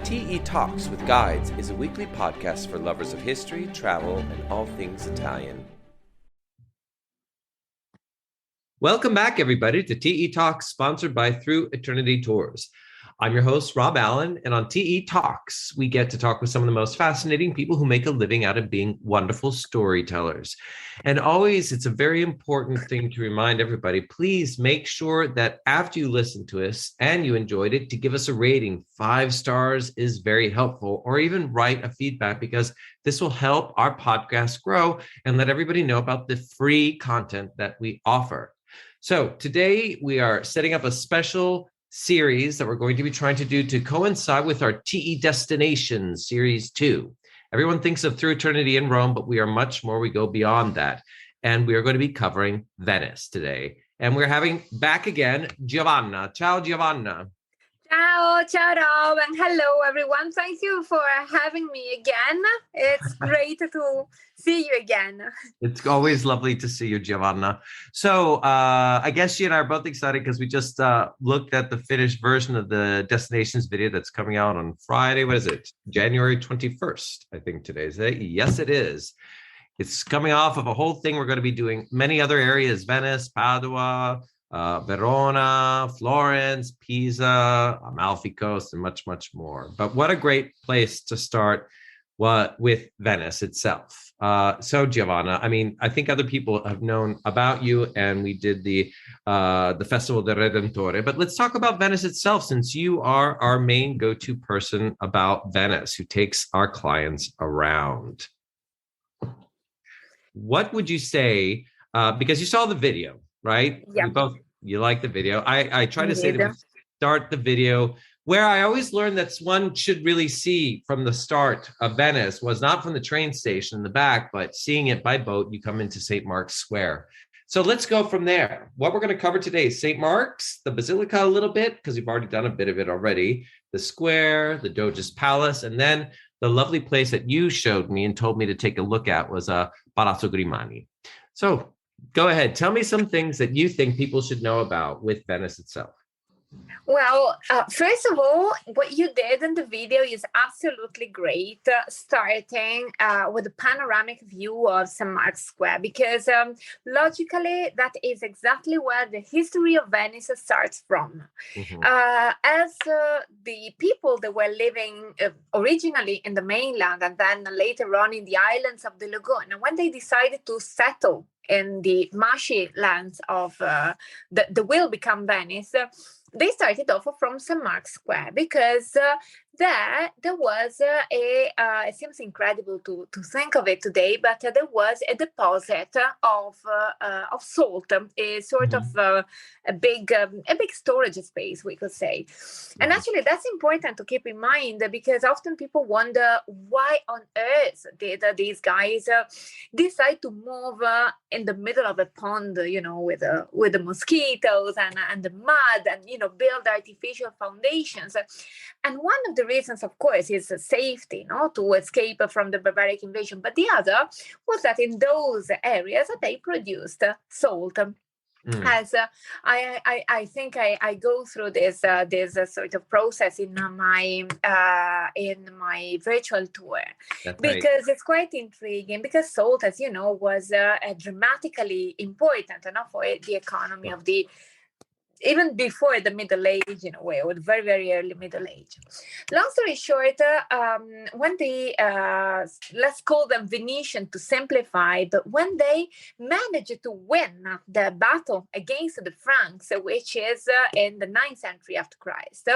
TE Talks with Guides is a weekly podcast for lovers of history, travel, and all things Italian. Welcome back, everybody, to TE Talks, sponsored by Through Eternity Tours. I'm your host, Rob Allen, and on TE Talks, we get to talk with some of the most fascinating people who make a living out of being wonderful storytellers. And always, it's a very important thing to remind everybody, please make sure that after you listen to us and you enjoyed it, to give us a rating. 5 stars is very helpful, or even write a feedback, because this will help our podcast grow and let everybody know about the free content that we offer. So today we are setting up a special series that we're going to be trying to do to coincide with our TE Destinations Series 2. Everyone thinks of Through Eternity in Rome, but we are much more. We go beyond that. And we are going to be covering Venice today. And we're having back again Giovanna. Ciao, Giovanna. Ciao, Rob, and hello, everyone. Thank you for having me again. It's great to see you again. It's always lovely to see you, Giovanna. So I guess you and I are both excited because we just looked at the finished version of the Destinations video that's coming out on Friday. What is it? January 21st, I think today is it? Yes, it is. It's coming off of a whole thing. We're going to be doing many other areas, Venice, Padua, Verona, Florence, Pisa, Amalfi Coast, and much, much more. But what a great place to start with Venice itself. So Giovanna, I mean, I think other people have known about you, and we did the Festival del Redentore, but let's talk about Venice itself, since you are our main go-to person about Venice, who takes our clients around. What would you say, because you saw the video, right? Yeah. You like the video. I try to say that we start the video where I always learn that one should really see from the start of Venice was not from the train station in the back, but seeing it by boat. You come into St. Mark's Square. So let's go from there. What we're going to cover today is St. Mark's, the Basilica a little bit, because we've already done a bit of it already, the square, the Doge's Palace, and then the lovely place that you showed me and told me to take a look at was Palazzo Grimani. So go ahead. Tell me some things that you think people should know about with Venice itself. Well, first of all, what you did in the video is absolutely great, starting with a panoramic view of San Marco Square, because logically, that is exactly where the history of Venice starts from. Mm-hmm. As the people that were living originally in the mainland and then later on in the islands of the lagoon, when they decided to settle in the marshy lands of the will become Venice, they started off from San Marco Square, because there was it seems incredible to think of it today, but there was a deposit of salt, a sort mm-hmm. of a big storage space, we could say. Mm-hmm. And actually, that's important to keep in mind, because often people wonder why on earth did these guys decide to move in the middle of a pond, with the mosquitoes and the mud, and build artificial foundations. And one of the reasons, of course, is safety, to escape from the barbaric invasion. But the other was that in those areas they produced salt. As I think I go through this sort of process in my virtual tour. That's because right. It's quite intriguing, because salt, as you know, was dramatically important enough for the economy of the even before the Middle Age, in a way, or the very, very early Middle Age. Long story short, when the, let's call them Venetian to simplify, but when they managed to win the battle against the Franks, which is in the 9th century after Christ,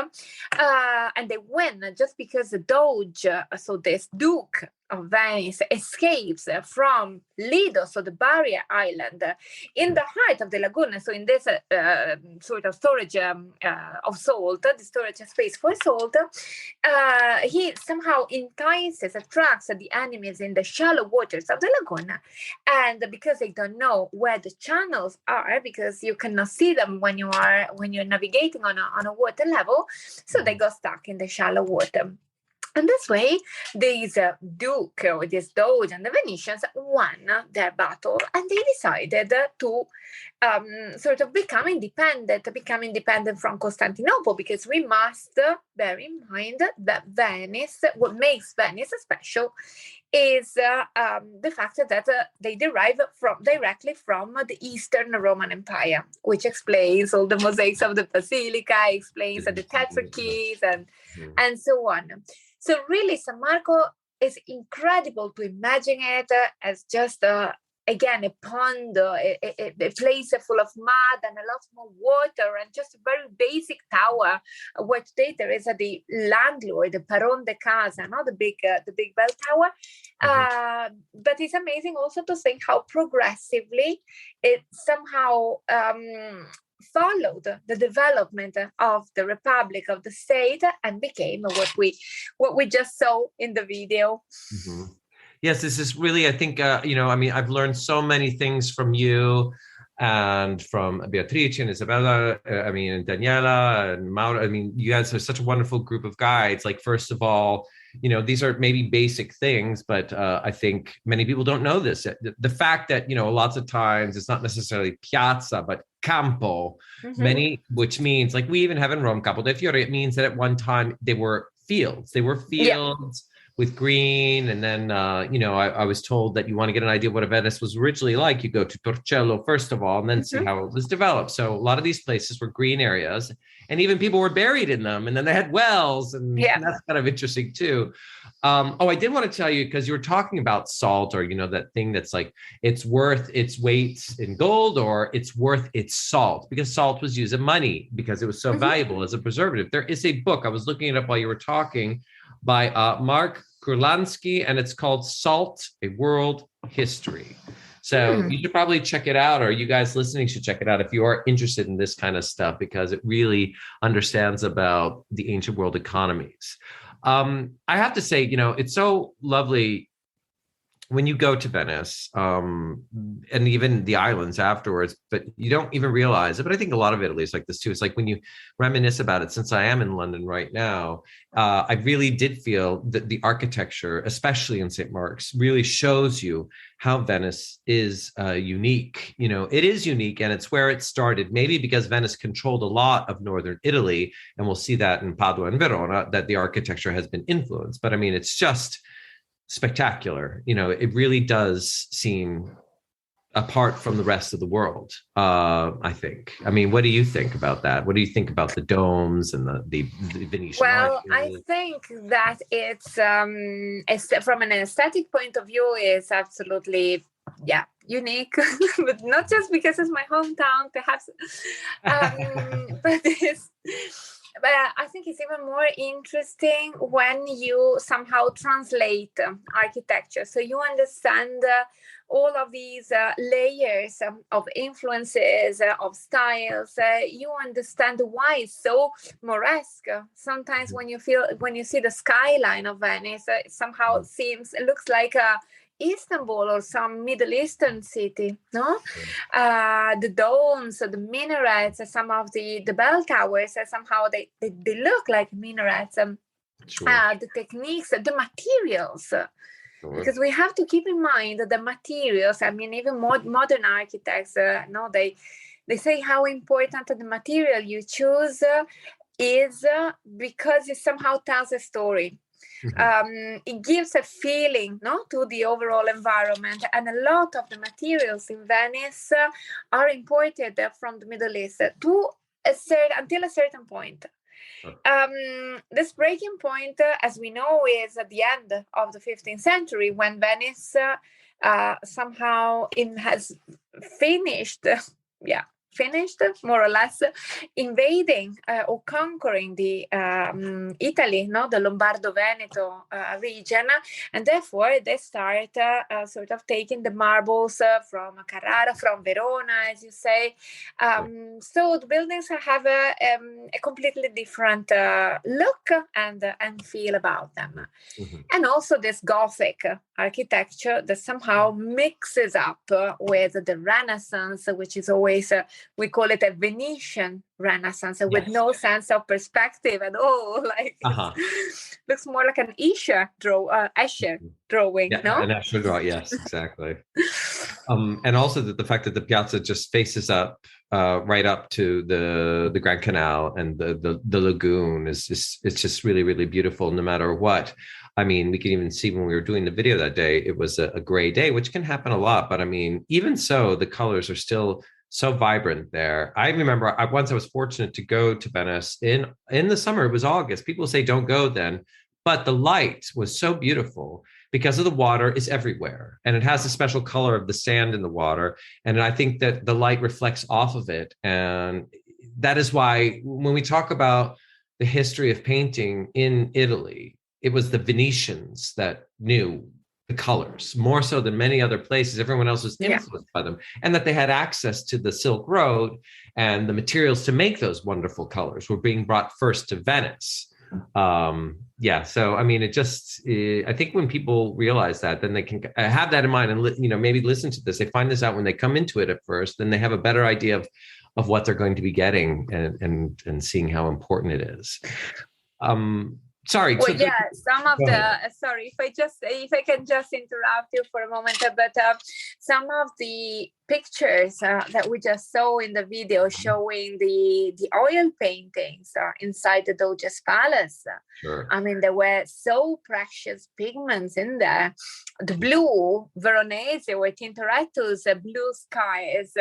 and they win just because the Doge, so this Duke of Venice, escapes from Lido, so the barrier island, in the heart of the lagoon. So in this sort of storage of salt, the storage space for salt, he somehow attracts the enemies in the shallow waters of the lagoon. And because they don't know where the channels are, because you cannot see them when you're navigating on a water level, so they got stuck in the shallow water. And this way, this Duke or this Doge and the Venetians won their battle, and they decided to sort of become independent from Constantinople, because we must bear in mind that Venice, what makes Venice special is the fact that they derive directly from the Eastern Roman Empire, which explains all the mosaics of the Basilica, explains the tetrakeys and so on. So really, San Marco is incredible to imagine it as just again, a pond, a place full of mud and a lot more water, and just a very basic tower, where today there is the landlord, the Paron de Casa, not the big bell tower. But it's amazing also to think how progressively it somehow followed the development of the Republic, of the state, and became what we just saw in the video. Mm-hmm. Yes, this is really, I think, I've learned so many things from you and from Beatrice and Isabella, and Daniela and Mauro. I mean, you guys are such a wonderful group of guides. Like, first of all, these are maybe basic things, but I think many people don't know this. The fact that, lots of times it's not necessarily piazza, but campo, which means, like we even have in Rome, Campo dei Fiori, it means that at one time they were fields. With green. And then, I was told that you want to get an idea of what Venice was originally like. You go to Torcello, first of all, and then see how it was developed. So a lot of these places were green areas, and even people were buried in them. And then they had wells, and that's kind of interesting too. I did want to tell you, because you were talking about salt, or, that thing that's like, it's worth its weight in gold, or it's worth its salt, because salt was used as money because it was so valuable as a preservative. There is a book, I was looking it up while you were talking, by Mark Kurlansky, and it's called Salt, A World History. So you should probably check it out, or you guys listening should check it out if you are interested in this kind of stuff, because it really understands about the ancient world economies. I have to say, it's so lovely when you go to Venice, and even the islands afterwards, but you don't even realize it. But I think a lot of Italy is like this too. It's like when you reminisce about it, since I am in London right now, I really did feel that the architecture, especially in St. Mark's, really shows you how Venice is unique. It is unique, and it's where it started, maybe because Venice controlled a lot of northern Italy, and we'll see that in Padua and Verona, that the architecture has been influenced. But I mean, it's just spectacular. It really does seem apart from the rest of the world, I think. I mean, what do you think about that? What do you think about the domes and the Venetian Well, I think that it's from an aesthetic point of view, it's absolutely unique, but not just because it's my hometown, perhaps, but I think it's even more interesting when you somehow translate architecture. So you understand all of these layers of influences, of styles. You understand why it's so Moresque. Sometimes when you see the skyline of Venice, it somehow looks like Istanbul or some Middle Eastern city, no? The domes, the minarets, some of the bell towers, somehow they look like minarets. The techniques, the materials. Because we have to keep in mind that the materials, I mean, even modern architects, they say how important the material you choose is because it somehow tells a story. It gives a feeling to the overall environment, and a lot of the materials in Venice are imported from the Middle East until a certain point. This breaking point, as we know, is at the end of the 15th century, when Venice somehow has finished more or less invading or conquering the Italy, the Lombardo-Veneto region, and therefore they start sort of taking the marbles from Carrara, from Verona, as you say. So the buildings have a completely different look and feel about them. And also this Gothic architecture that somehow mixes up with the Renaissance, which is always we call it a Venetian Renaissance with Yes. no sense of perspective at all. Like looks more like an Escher drawing, Yeah, no? an actual draw. Yes, exactly. And also the fact that the piazza just faces up right up to the Grand Canal, and the lagoon is just, it's just really, really beautiful no matter what. I mean, we can even see when we were doing the video that day, it was a gray day, which can happen a lot. But I mean, even so, the colors are still so vibrant there. I remember once I was fortunate to go to Venice in the summer. It was August. People say don't go then, but the light was so beautiful because of the water is everywhere, and it has a special color of the sand in the water. And I think that the light reflects off of it. And that is why when we talk about the history of painting in Italy, it was the Venetians that knew the colors more so than many other places. Everyone else was influenced by them, and that they had access to the Silk Road, and the materials to make those wonderful colors were being brought first to Venice. So I mean, it just I think when people realize that, then they can have that in mind, and maybe listen to this. They find this out when they come into it at first, then they have a better idea of what they're going to be getting, and seeing how important it is. Sorry. Well, some of sorry, if I can just interrupt you for a moment, but some of the pictures that we just saw in the video showing the oil paintings inside the Doge's palace. Sure. I mean, there were so precious pigments in there. The blue Veronese or Tintoretto's blue skies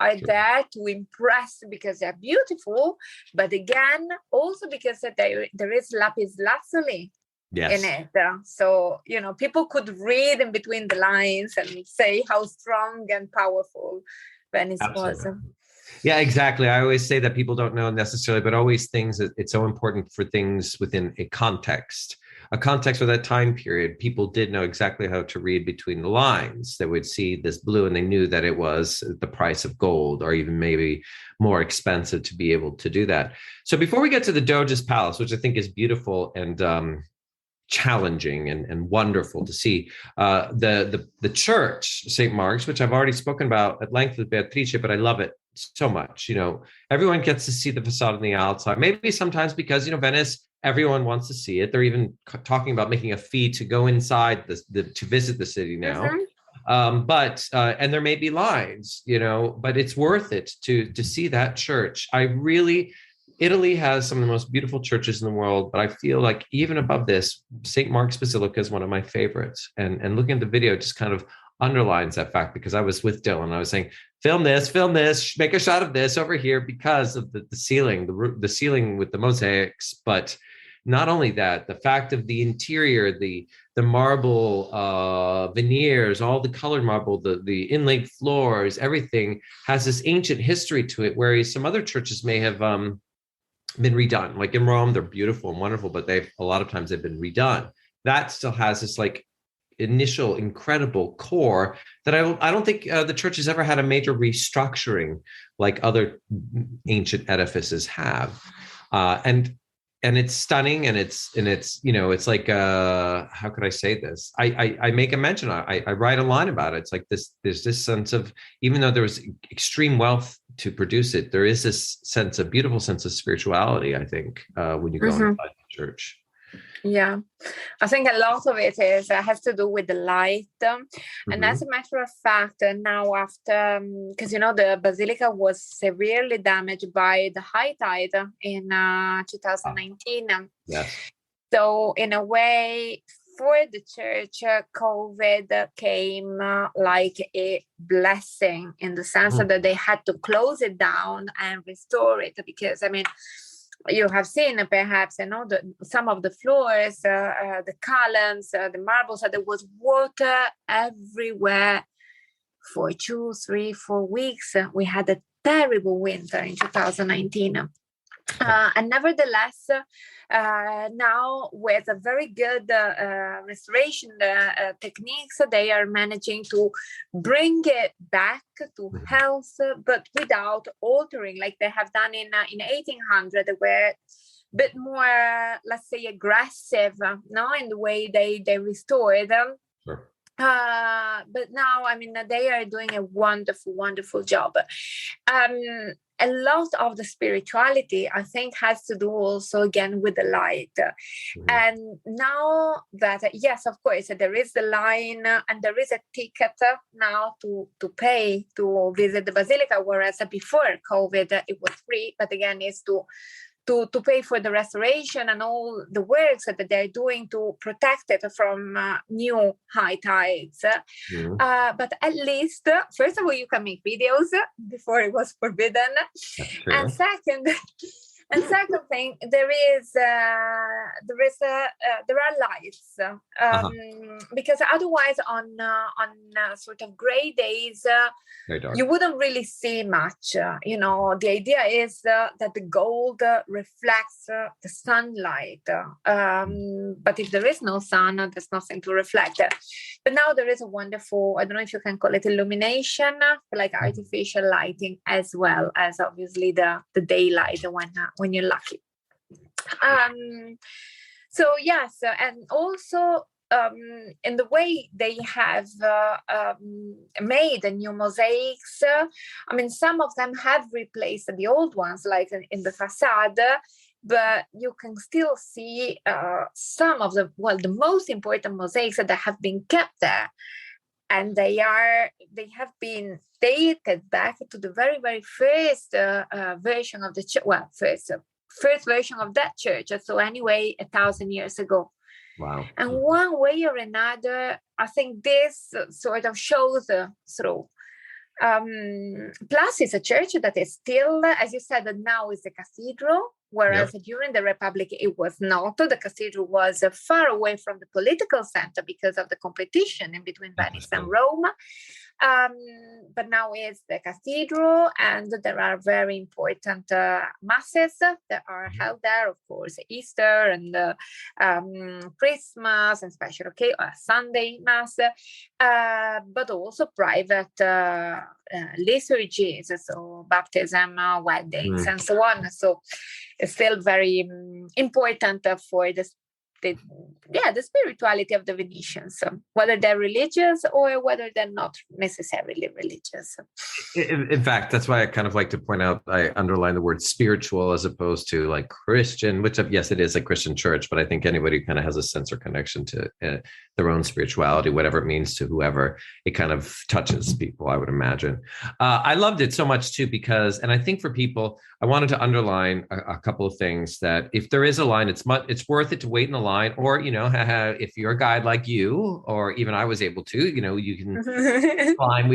are there to impress because they're beautiful, but again, also because there is lapis lazuli in it. So, people could read in between the lines and say how strong and powerful Venice was. Yeah, exactly. I always say that people don't know necessarily, but always it's so important for things within a context for that time period. People did know exactly how to read between the lines. They would see this blue and they knew that it was the price of gold, or even maybe more expensive to be able to do that. So before we get to the Doge's Palace, which I think is beautiful and challenging and wonderful to see, the church, St. Mark's, which I've already spoken about at length with Beatrice, but I love it so much. Everyone gets to see the facade on the outside, maybe sometimes because Venice, everyone wants to see it. They're even talking about making a fee to go inside to visit the city now. But there may be lines, but it's worth it to see that church. Italy has some of the most beautiful churches in the world, but I feel like even above this, St. Mark's Basilica is one of my favorites. And looking at the video just kind of underlines that fact, because I was with Dylan. I was saying, film this, make a shot of this over here because of the ceiling, the ceiling with the mosaics. But not only that, the fact of the interior, the marble veneers, all the colored marble, the inlaid floors, everything has this ancient history to it, whereas some other churches may have been redone. Like in Rome, they're beautiful and wonderful, but a lot of times they've been redone. That still has this like initial incredible core that I don't think the church has ever had a major restructuring like other ancient edifices have. And it's stunning, and it's it's like how could I say this? I make a mention. I write a line about it. It's like this. There's this sense of, even though there was extreme wealth to produce it, there is this beautiful sense of spirituality, I think, when you go inside the church. Yeah, I think a lot of it has to do with the light. And as a matter of fact, now after, because the Basilica was severely damaged by the high tide in 2019. Yes. So in a way, for the church, COVID came like a blessing, in the sense that they had to close it down and restore it, because you have seen perhaps some of the floors, the columns, the marbles, there was water everywhere for 2, 3, 4 weeks. We had a terrible winter in 2019. And nevertheless, now with a very good restoration techniques, they are managing to bring it back to health, but without altering, like they have done in 1800. They were a bit more, let's say, aggressive, in the way they restored them. Sure. But now, I mean, they are doing a wonderful, wonderful job. A lot of the spirituality, I think, has to do also again with the light. And now that, yes, of course, there is the line and there is a ticket now to pay to visit the Basilica, whereas before COVID, it was free. But again, it's to pay for the restoration and all the works that they're doing to protect it from new high tides. But at least, first of all, you can make videos before it was forbidden. And second, thing, there are lights because otherwise on sort of gray days you wouldn't really see much. The idea is that the gold reflects the sunlight, but if there is no sun, there's nothing to reflect. But now there is a wonderful, I don't know if you can call it illumination, like artificial lighting, as well as obviously the daylight when you're lucky. So yes, and also in the way they have made the new mosaics, I mean, some of them have replaced the old ones, like in the facade, but you can still see some of the most important mosaics that have been kept there. And they have been dated back to the very, very first version of the church. Well, first version of that church. So anyway, 1,000 years ago. Wow. And one way or another, I think this sort of shows through. Plus, it's a church that is still, as you said, that now is a cathedral, whereas during the Republic it was not. The cathedral was far away from the political center because of the competition in between Venice and Rome. But now it's the cathedral, and there are very important masses that are held there, of course, Easter and Christmas and special Sunday mass, but also private liturgies, so baptism, weddings, and so on. So it's still very important for the spirituality of the Venetians, whether they're religious or whether they're not necessarily religious. In fact, that's why I kind of like to point out, I underline the word spiritual as opposed to like Christian, which yes, it is a Christian church, but I think anybody who kind of has a sense or connection to their own spirituality, whatever it means to whoever, it kind of touches people, I would imagine. I loved it so much too, because, and I think for people, I wanted to underline a couple of things, that if there is a line, it's worth it to wait in the line, or, if you're a guide like you, or even I was able to, you can climb,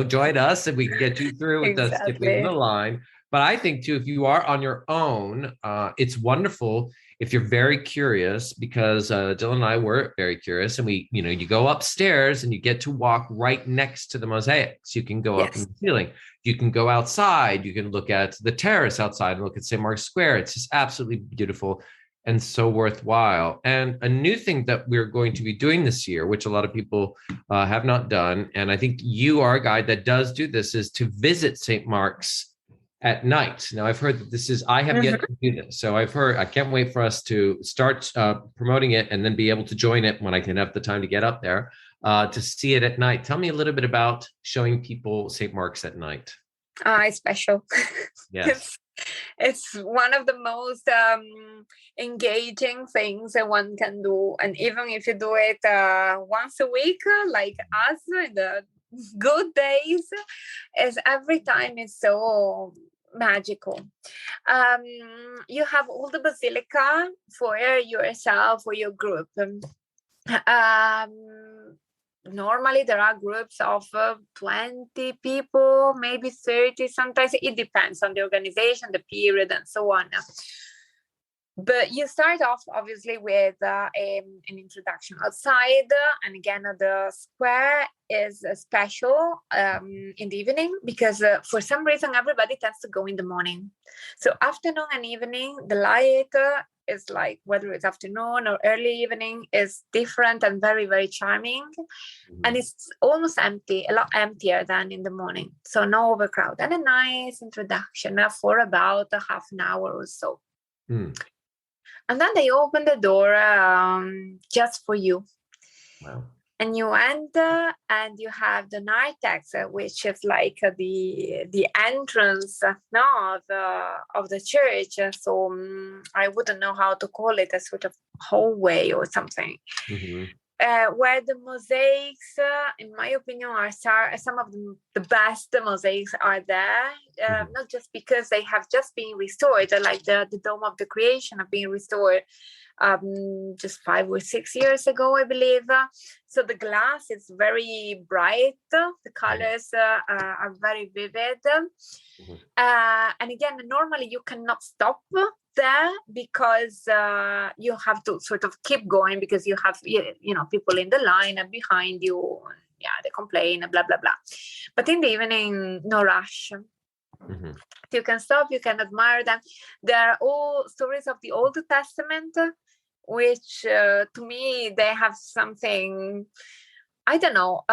join us and we can get you through without skipping the line. But I think too, if you are on your own, it's wonderful if you're very curious, because Dylan and I were very curious, and you go upstairs and you get to walk right next to the mosaics. You can go up in the ceiling. You can go outside. You can look at the terrace outside and look at St. Mark's Square. It's just absolutely beautiful and so worthwhile. And a new thing that we're going to be doing this year, which a lot of people have not done, and I think you are a guide that does do this, is to visit St. Mark's at night. Now, I've heard that I have yet to do this. So I've heard, I can't wait for us to start promoting it and then be able to join it when I can have the time to get up there to see it at night. Tell me a little bit about showing people St. Mark's at night. It's special. Yes. It's one of the most engaging things that one can do. And even if you do it once a week, like us in the good days, every time is so magical. You have all the basilica for yourself or your group. Normally there are groups of 20 people, maybe 30, sometimes it depends on the organization, the period, and so on. But you start off obviously with an introduction outside, and again the square is special in the evening, because for some reason everybody tends to go in the morning. So afternoon and evening, the light is like, whether it's afternoon or early evening, is different and very, very charming. And it's almost empty, a lot emptier than in the morning. So no overcrowd, and a nice introduction for about a half an hour or so. And then they open the door just for you. Wow. and you enter and you have the narthex, which is like the entrance of the church. So I wouldn't know how to call it, a sort of hallway or something. Mm-hmm. Where the mosaics, in my opinion, are some of the best mosaics are there. Not just because they have just been restored, like the Dome of the Creation have been restored just 5 or 6 years ago, I believe. So the glass is very bright. The colors are very vivid. And again, normally you cannot stop there because you have to sort of keep going because you have people in the line and behind you. Yeah, they complain, blah blah blah. But in the evening, no rush. Mm-hmm. You can stop, you can admire them. There are all stories of the Old Testament, which to me they have something, I don't know,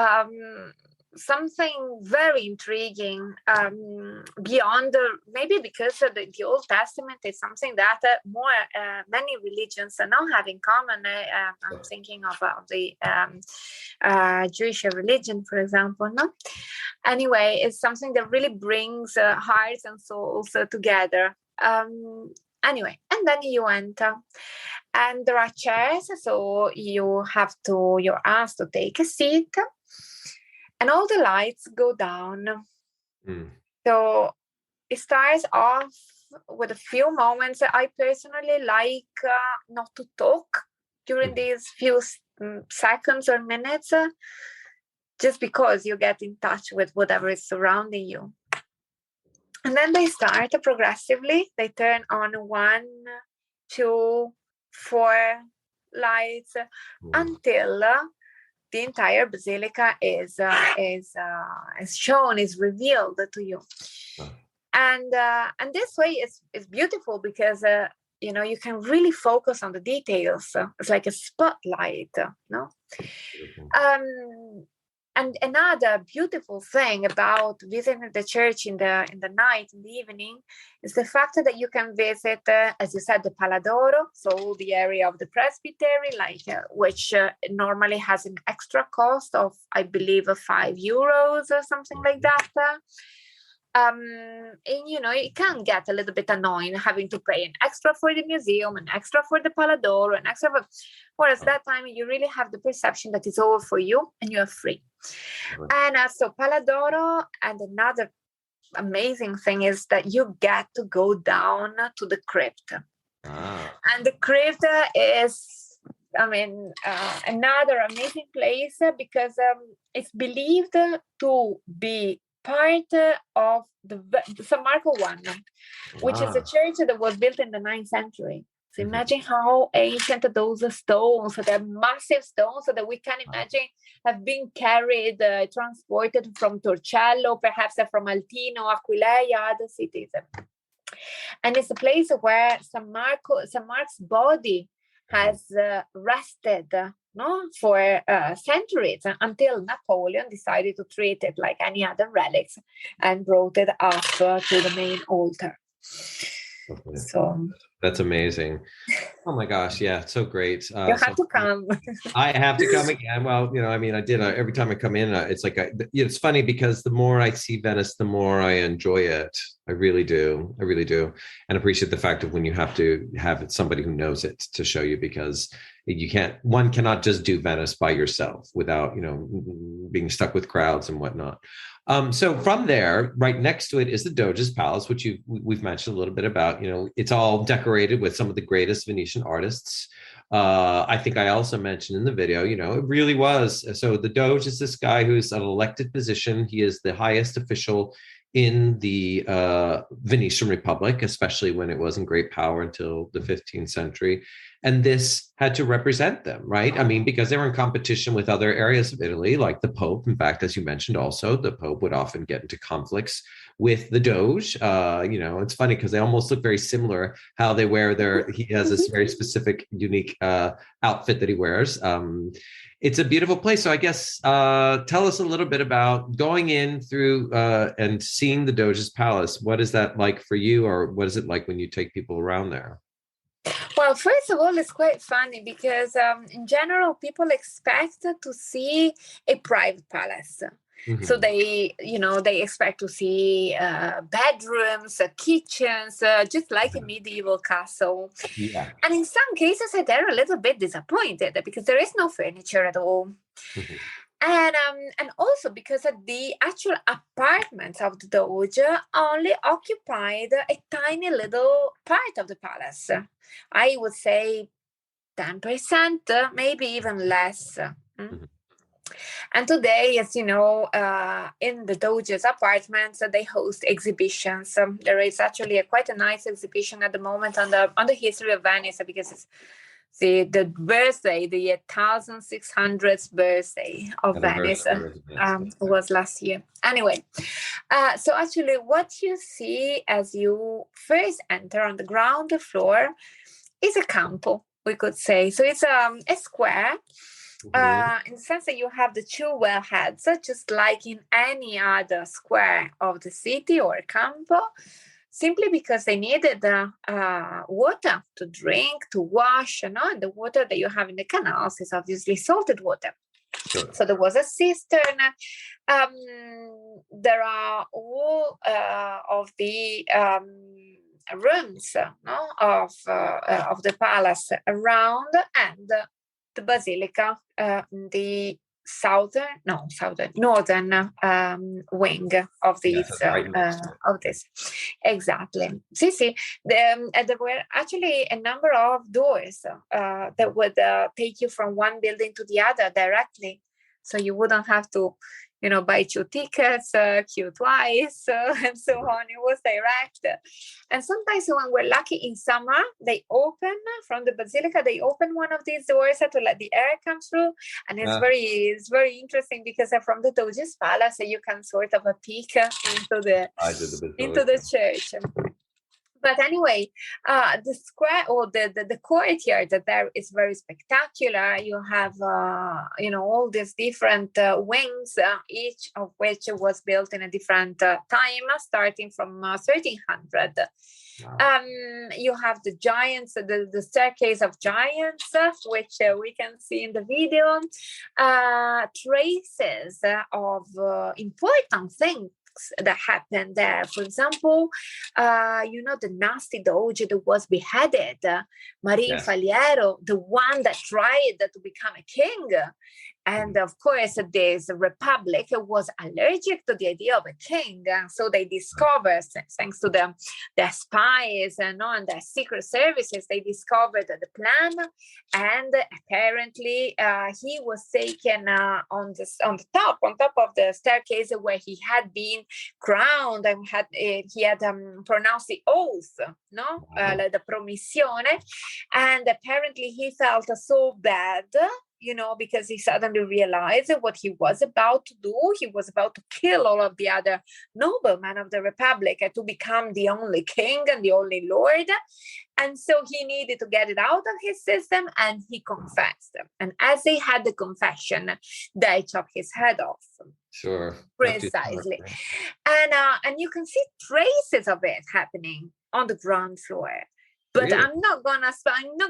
something very intriguing beyond maybe because the Old Testament is something that more many religions now have in common. I'm thinking of the Jewish religion, for example. No, anyway, it's something that really brings hearts and souls together. Anyway, and then you enter, and there are chairs, so you're asked to take a seat. And all the lights go down. So it starts off with a few moments. I personally like not to talk during these few seconds or minutes, just because you get in touch with whatever is surrounding you. And then they start progressively. They turn on 1, 2, 4 lights until the entire basilica is shown, is revealed to you, and this way is beautiful because you can really focus on the details. It's like a spotlight, no. And another beautiful thing about visiting the church in the night, in the evening, is the fact that you can visit, as you said, the Paladoro, so the area of the presbytery, which normally has an extra cost of, I believe, €5 or something like that. And it can get a little bit annoying having to pay an extra for the museum, an extra for the Paladoro, an extra whereas that time you really have the perception that it's all for you and you're free. And so Paladoro, and another amazing thing is that you get to go down to the crypt. And the crypt is, another amazing place because it's believed to be part of the San Marco one, which is a church that was built in the 9th century. So imagine how ancient those stones, they're massive stones, so that we can imagine have been carried, transported from Torcello, perhaps from Altino, Aquileia, other cities. And it's a place where San Mark's body has rested for centuries until Napoleon decided to treat it like any other relics and brought it up to the main altar. Okay. So that's amazing. Oh my gosh. Yeah. So great. You have to come. I have to come again. Well, I did every time I come in, it's like, it's funny because the more I see Venice, the more I enjoy it. I really do. And appreciate the fact of when you have to have somebody who knows it to show you, because one cannot just do Venice by yourself without, being stuck with crowds and whatnot. So from there, right next to it is the Doge's Palace, which we've mentioned a little bit about. It's all decorated with some of the greatest Venetian artists. I think I also mentioned in the video, it really was. So the Doge is this guy who's an elected position. He is the highest official in the Venetian Republic, especially when it was in great power until the 15th century. And this had to represent them, right? Because they were in competition with other areas of Italy, like the Pope. In fact, as you mentioned also, the Pope would often get into conflicts with the Doge. It's funny because they almost look very similar, how they wear he has this very specific, unique outfit that he wears. It's a beautiful place. So I guess tell us a little bit about going in through and seeing the Doge's Palace. What is that like for you, or what is it like when you take people around there? Well, first of all, it's quite funny because in general, people expect to see a private palace. Mm-hmm. So they expect to see bedrooms, kitchens, just like a medieval castle. Yeah. And in some cases, they're a little bit disappointed because there is no furniture at all. Mm-hmm. And also because the actual apartments of the Doge only occupied a tiny little part of the palace. I would say 10%, maybe even less. Mm-hmm. And today, as you know, in the Doge's apartments, they host exhibitions. There is actually quite a nice exhibition at the moment on the history of Venice, because it's the birthday, the 1600th birthday of Venice was last year. Anyway, so actually what you see as you first enter on the ground floor is a campo, we could say. So it's a square, in the sense that you have the two wellheads, just like in any other square of the city or campo, simply because they needed water to drink, to wash, and the water that you have in the canals is obviously salted water. Sure. So there was a cistern. There are all of the rooms of the palace around, and the basilica, the northern wing of these of this. Exactly. See, there were actually a number of doors that would take you from one building to the other directly, so you wouldn't have to buy two tickets, queue twice, and so on. It was direct. And sometimes when we're lucky in summer, they open from the basilica, they open one of these doors to let the air come through. And it's very interesting because from the Doge's palace, you can sort of peek into the church. But anyway, the square or the courtyard there is very spectacular. You have, all these different wings, each of which was built in a different time, starting from 1300. Wow. You have the giants, the staircase of giants, which we can see in the video, traces of important things that happened there. For example, the nasty Doge that was beheaded, Marin Faliero, the one that tried to become a king. And of course, this republic was allergic to the idea of a king. So they discovered, thanks to their spies and their secret services, they discovered the plan. And apparently, he was taken on top of the staircase where he had been crowned, and he had pronounced the oath, like the promissione. And apparently, he felt so bad, because he suddenly realized what he was about to do. He was about to kill all of the other noblemen of the Republic to become the only king and the only lord. And so he needed to get it out of his system, and he confessed. And as they had the confession, they chopped his head off. Sure. Precisely. And you can see traces of it happening on the ground floor. But really? I'm not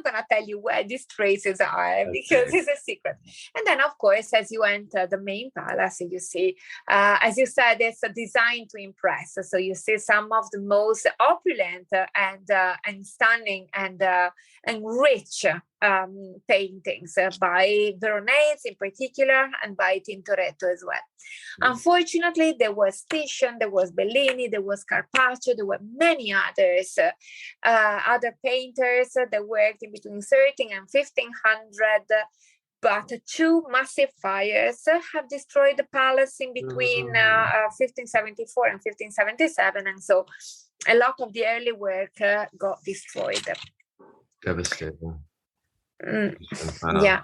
gonna tell you where these traces are, because it's a secret. And then, of course, as you enter the main palace, you see, as you said, it's designed to impress. So you see some of the most opulent and stunning and rich paintings by Veronese in particular, and by Tintoretto as well. Unfortunately, there was Titian, there was Bellini, there was Carpaccio, there were many others, other painters that worked in between 13 and 1500. But two massive fires have destroyed the palace in between 1574 and 1577. And so a lot of the early work got destroyed. Devastating. Yeah.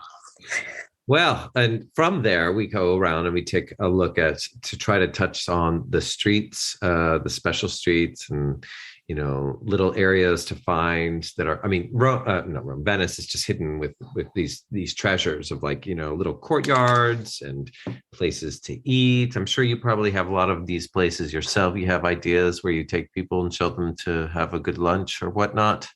Well, and from there we go around and we take a look to try to touch on the streets, the special streets, and little areas to find that are. I mean, Venice is just hidden with these treasures of little courtyards and places to eat. I'm sure you probably have a lot of these places yourself. You have ideas where you take people and show them to have a good lunch or whatnot.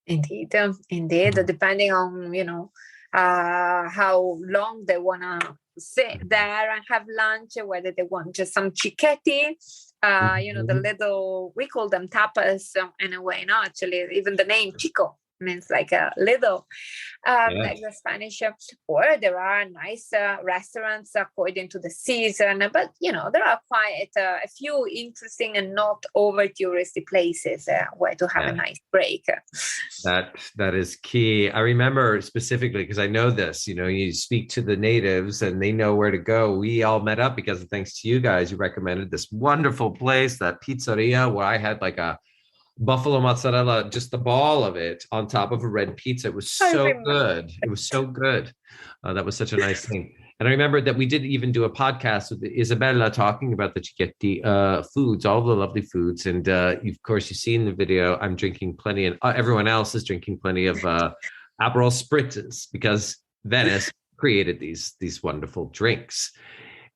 Indeed, indeed, depending on, how long they want to sit there and have lunch, whether they want just some cicchetti, the little, we call them tapas in a way, no, actually, even the name chico means like a little, like the Spanish, or there are nice restaurants according to the season, but there are quite a few interesting and not over touristy places where to have a nice break. That is key. I remember specifically because I know this, you speak to the natives and they know where to go. We all met up because thanks to you guys, you recommended this wonderful place, that pizzeria, where I had like a buffalo mozzarella, just the ball of it on top of a red pizza. It was so good. It was so good. That was such a nice thing. And I remember that we did even do a podcast with Isabella talking about the cicchetti foods, all the lovely foods. And of course, you see in the video, I'm drinking plenty, and everyone else is drinking plenty of Aperol spritzes because Venice created these wonderful drinks.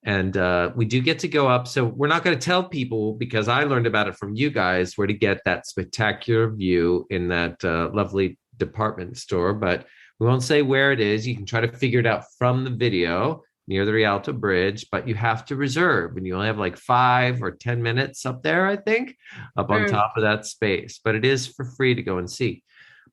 And we do get to go up. So we're not going to tell people, because I learned about it from you guys, where to get that spectacular view in that lovely department store. But we won't say where it is. You can try to figure it out from the video near the Rialto Bridge, but you have to reserve. And you only have like 5 or 10 minutes up there, I think, up on top of that space. But it is for free to go and see.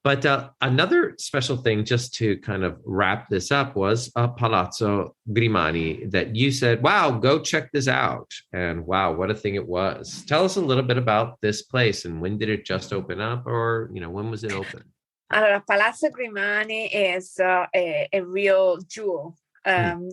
But another special thing, just to kind of wrap this up, was Palazzo Grimani, that you said, wow, go check this out. And wow, what a thing it was. Tell us a little bit about this place, and when did it just open up, or when was it open? Allora, Palazzo Grimani is a real jewel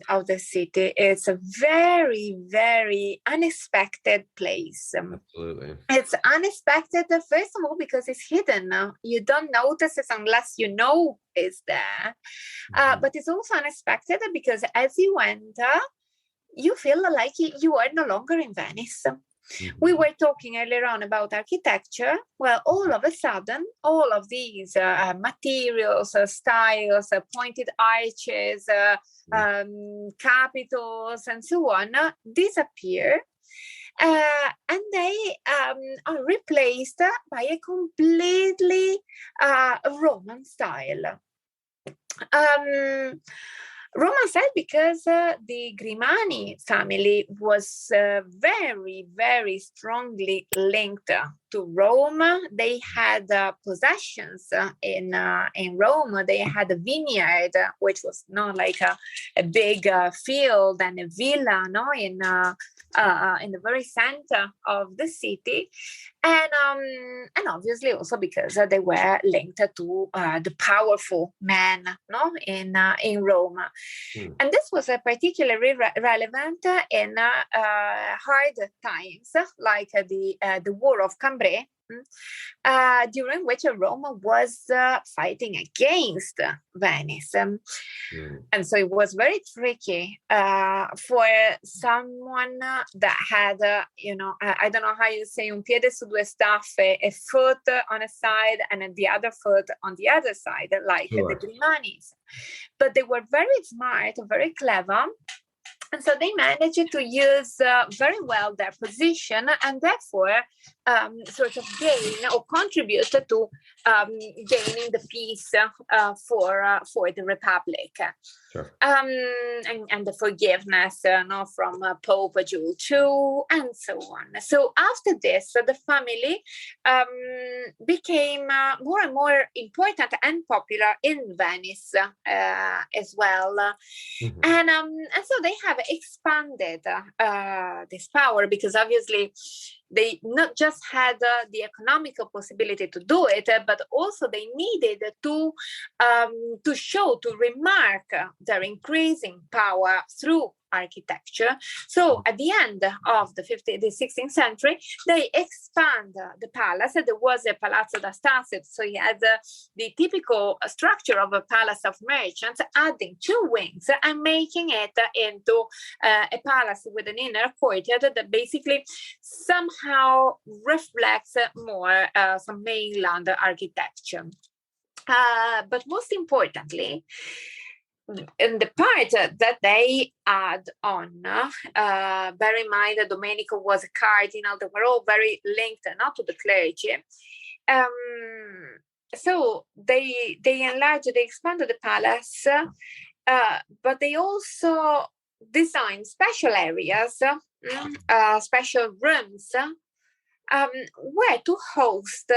of the city. It's a very, very unexpected place. Absolutely. It's unexpected, first of all, because it's hidden. You don't notice it unless you know it's there. But it's also unexpected because as you enter, you feel like you are no longer in Venice. We were talking earlier on about architecture. Well, all of a sudden, all of these materials, styles, pointed arches, capitals, and so on disappear. And they are replaced by a completely Roman style. Roman style because the Grimani family was very, very strongly linked to Rome. They had possessions in Rome. They had a vineyard, which was not like a big field, and a villa, no, in the very center of the city, and obviously also because they were linked to the powerful men, no, in Rome. And this was particularly relevant in hard times, like the War of Cambrai, during which Rome was fighting against Venice. And so it was very tricky for someone that had, I don't know how you say, un piede su due staffe, a foot on a side and the other foot on the other side, like the Grimanis. But they were very smart, very clever. And so they managed to use very well their position, and therefore sort of gain or contribute to gaining the peace for the Republic. Sure. And the forgiveness from Pope Jules II, and so on. So after this, the family became more and more important and popular in Venice as well. And so they have expanded this power, because obviously they not just had the economical possibility to do it, but also they needed to show, to remark their increasing power through architecture. So at the end of the 16th century, they expand the palace. There was a Palazzo da Stasio, so you had the typical structure of a palace of merchants, adding 2 wings and making it into a palace with an inner courtyard that basically somehow reflects more some mainland architecture. But most importantly, in the part that they add on, bear in mind that Domenico was a cardinal, they were all very linked not to the clergy. so they enlarged, they expanded the palace, but they also designed special areas, special rooms, where to host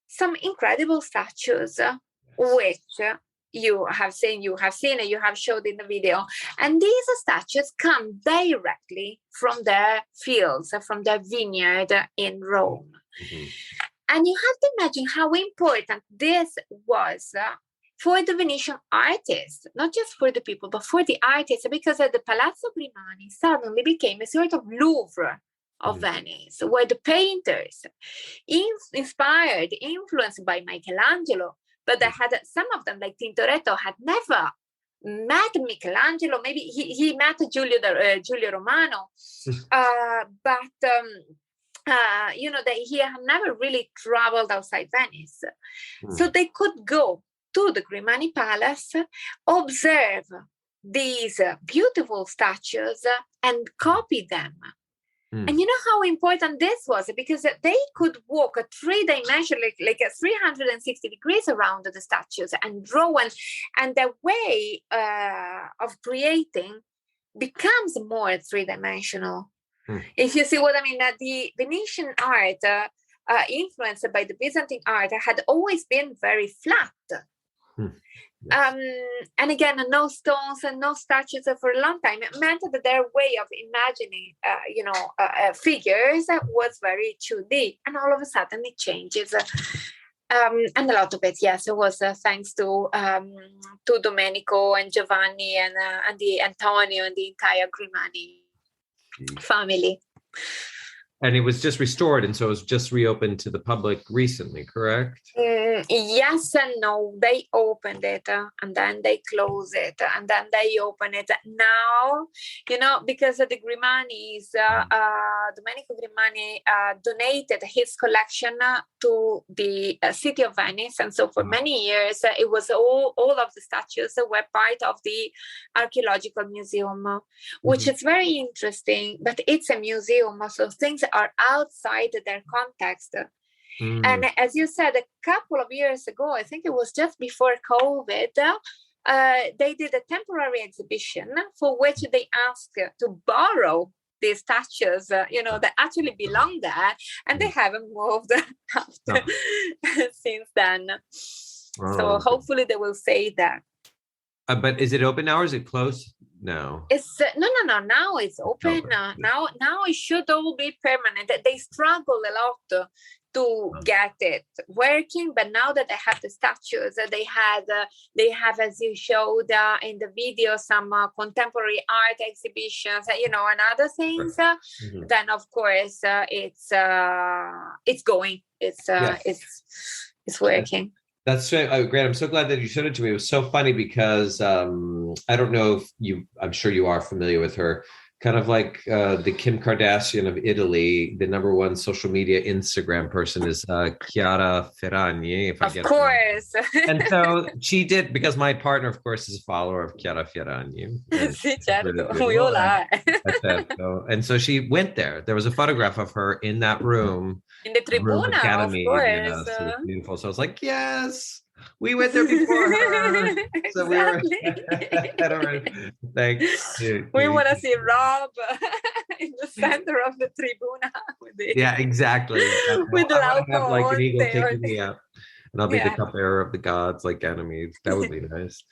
some incredible statues, which you have seen, you have showed in the video. And these statues come directly from their fields, from their vineyard in Rome. Mm-hmm. And you have to imagine how important this was for the Venetian artists, not just for the people, but for the artists, because the Palazzo Grimani suddenly became a sort of Louvre of Venice, where the painters, inspired, influenced by Michelangelo, but they had some of them, like Tintoretto, had never met Michelangelo. Maybe he met Giulio Romano, but he had never really traveled outside Venice. So they could go to the Grimani Palace, observe these beautiful statues, and copy them. And you know how important this was, because they could walk a three-dimensional, like a 360 degrees around the statues and draw, and the way of creating becomes more three-dimensional. If you see what I mean, that the Venetian art, influenced by the Byzantine art, had always been very flat. Yes. And again, no stones and no statues for a long time. It meant that their way of imagining, figures was very 2D, and all of a sudden it changes. And a lot of it, yes, it was thanks to Domenico and Giovanni and the Antonio and the entire Grimani family. And it was just restored, and so it was just reopened to the public recently, correct? Yes and no. They opened it, and then they closed it, and then they open it. Now, because the Grimanis, Domenico Grimani donated his collection to the city of Venice. And so for many years, it was all of the statues were part of the archaeological museum, which is very interesting, but it's a museum, so things are outside their context. And as you said, a couple of years ago, I think it was just before COVID, they did a temporary exhibition for which they asked to borrow these statues, that actually belong there, and they haven't moved after since then. So hopefully they will say that. But is it open now or is it closed now? It's no. Now it's open. Now it should all be permanent. They struggle a lot to get it working, but now that they have the statues, they have, as you showed in the video, some contemporary art exhibitions, and other things. Then of course it's going. It's working. That's great. I'm so glad that you showed it to me. It was so funny because I don't know if I'm sure you are familiar with her, kind of like the Kim Kardashian of Italy. The number one social media Instagram person is Chiara Ferragni. Of course. And so she did, because my partner, of course, is a follower of Chiara Ferragni. Sì, certo. We all are. And so she went there. There was a photograph of her in that room. In the Tribuna, Academy, of course. So it was beautiful. So I was like, yes, we went there before her. So thanks. We want to see Rob in the center of the Tribuna. Exactly. With I have like an eagle taking me out. And I'll be the cupbearer of the gods, like enemies. That would be nice.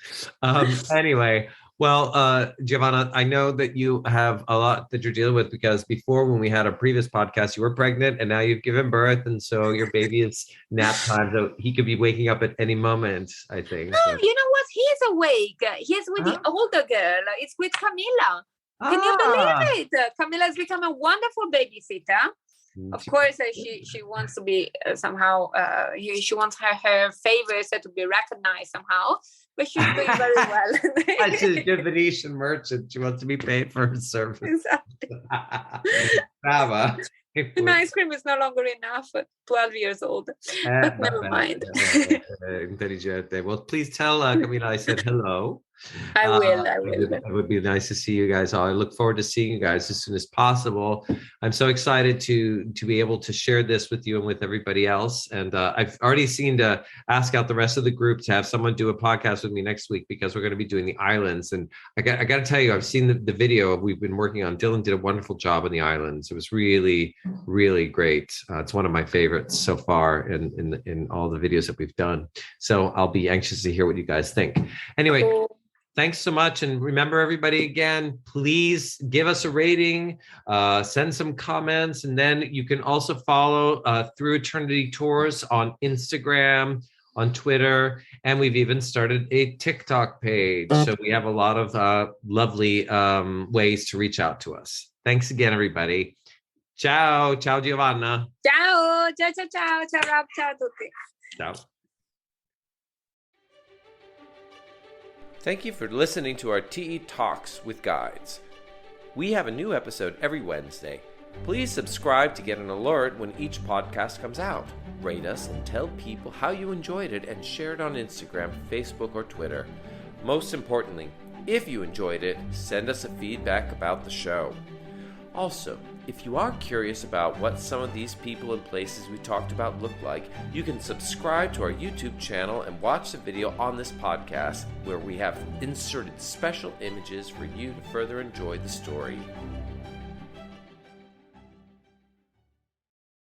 Anyway, well, Giovanna, I know that you have a lot that you're dealing with, because before, when we had a previous podcast, you were pregnant and now you've given birth. And so your baby is nap time. So he could be waking up at any moment, I think. Oh, you know what? He's awake. He's with the older girl. It's with Camilla. Can you believe it? Camilla has become a wonderful babysitter. Of course, she wants to be somehow, she wants her favors to be recognized somehow, but she's doing very well. She's a Venetian merchant. She wants to be paid for her service. Exactly. And ice cream is no longer enough at 12 years old. But never mind. Well, please tell Camila I said hello. I will. I will. It would be nice to see you guys all. I look forward to seeing you guys as soon as possible. I'm so excited to be able to share this with you and with everybody else. And I've already seen to ask out the rest of the group to have someone do a podcast with me next week, because we're going to be doing the islands. And I got to tell you, I've seen the video we've been working on. Dylan did a wonderful job on the islands. It was really, really great. It's one of my favorites so far in all the videos that we've done. So I'll be anxious to hear what you guys think. Anyway, thanks so much. And remember, everybody, again, please give us a rating, send some comments, and then you can also follow Through Eternity Tours on Instagram, on Twitter, and we've even started a TikTok page. So we have a lot of lovely ways to reach out to us. Thanks again, everybody. Ciao. Ciao, Giovanna. Ciao. Ciao, ciao, ciao. Ciao, Rob. Ciao a tutti. Ciao. Thank you for listening to our TE Talks with Guides. We have a new episode every Wednesday. Please subscribe to get an alert when each podcast comes out. Rate us and tell people how you enjoyed it, and share it on Instagram, Facebook, or Twitter. Most importantly, if you enjoyed it, send us a feedback about the show. Also, if you are curious about what some of these people and places we talked about look like, you can subscribe to our YouTube channel and watch the video on this podcast, where we have inserted special images for you to further enjoy the story.